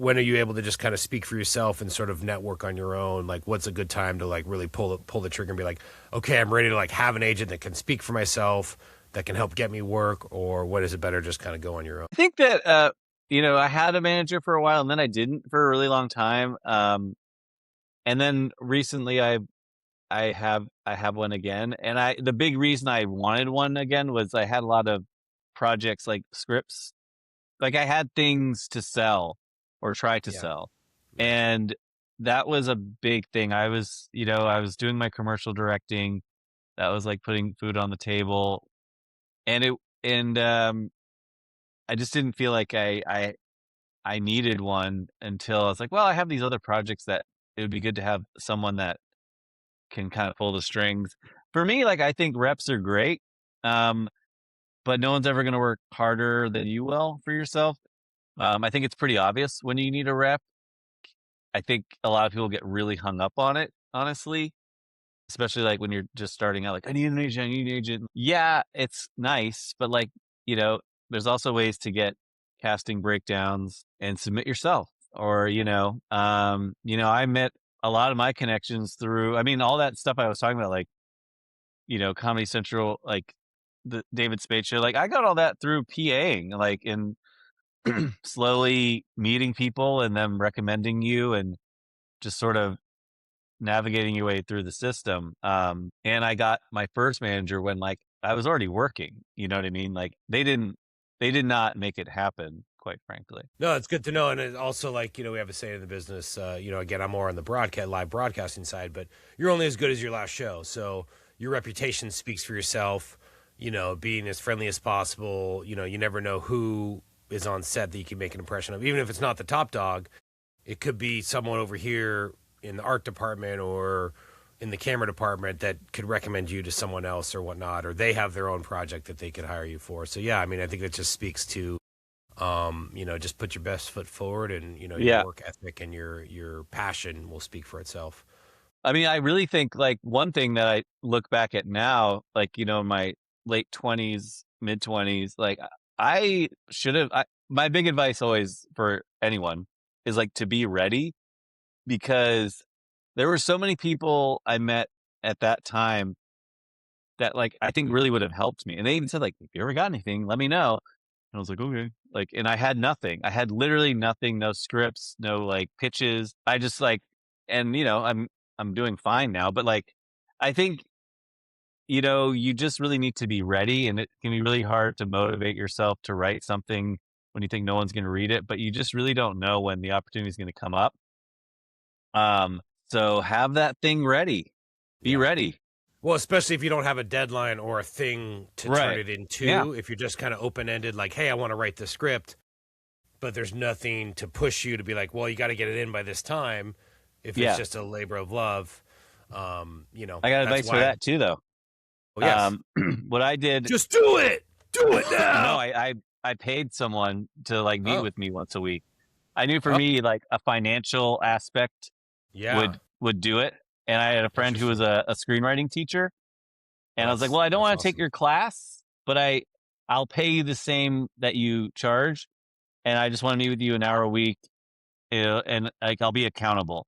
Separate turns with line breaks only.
when are you able to just kind of speak for yourself and sort of network on your own? Like, what's a good time to like really pull the trigger and be like, okay, I'm ready to like have an agent that can speak for myself, that can help get me work, or what is it better just kind of go on your own?
I think that I had a manager for a while, and then I didn't for a really long time. And then recently I have one again, and the big reason I wanted one again was I had a lot of projects like scripts, like I had things to sell or try to
Yeah.
sell,
Yeah.
and that was a big thing. I was doing my commercial directing. That was like putting food on the table, and I just didn't feel like I needed one until I was like, well, I have these other projects that it would be good to have someone that can kind of pull the strings. For me, like I think reps are great, um, but no one's ever going to work harder than you will for yourself. I think it's pretty obvious when you need a rep. I think a lot of people get really hung up on it, honestly, especially like when you're just starting out. Like, I need an agent, I need an agent. Yeah, it's nice, but like you know, there's also ways to get casting breakdowns and submit yourself. Or I met a lot of my connections through. I mean, all that stuff I was talking about, like Comedy Central, like the David Spade show. Like I got all that through PAing, like in slowly meeting people and them recommending you and just sort of navigating your way through the system. And I got my first manager when like I was already working. You know what I mean? Like they did not make it happen, quite frankly.
No, it's good to know. And it also, like, we have a saying in the business, again, I'm more on the live broadcasting side, but you're only as good as your last show. So your reputation speaks for yourself, being as friendly as possible. You never know who is on set that you can make an impression of. Even if it's not the top dog, it could be someone over here in the art department or in the camera department that could recommend you to someone else or whatnot, or they have their own project that they could hire you for. So, yeah, I mean, I think that just speaks to just put your best foot forward, and your
Yeah.
work ethic and your passion will speak for itself.
I mean, I really think like one thing that I look back at now, like, in my late 20s, mid 20s, like I should have, my big advice always for anyone is like to be ready, because there were so many people I met at that time that like I think really would have helped me. And they even said like, if you ever got anything, let me know. And I was like, okay. Like, and I had nothing. I had literally nothing, no scripts, no like pitches. I just like, and I'm doing fine now, but like, I think, you just really need to be ready, and it can be really hard to motivate yourself to write something when you think no one's going to read it, but you just really don't know when the opportunity is going to come up. So have that thing ready. Be
Yeah.
ready.
Well, especially if you don't have a deadline or a thing to turn
Right.
it
Yeah.
into. If you're just kind of open ended, like, hey, I want to write this script, but there's nothing to push you to be like, well, you got to get it in by this time. If it's
Yeah.
just a labor of love,
I got
that's
advice for
why.
that too, though.
Oh, yes.
What I did,
Just do it. Do it
no,
now.
I paid someone to like meet
Oh,
with me once a week. I knew for
oh,
me, like a financial aspect
yeah.
would do it. And I had a friend who was
Interesting.
a screenwriting teacher,
Oh,
and I was like, well, I don't
that's
want to take
awesome.
your class, but I'll pay you the same that you charge, and I just want to meet with you an hour a week, and like I'll be accountable.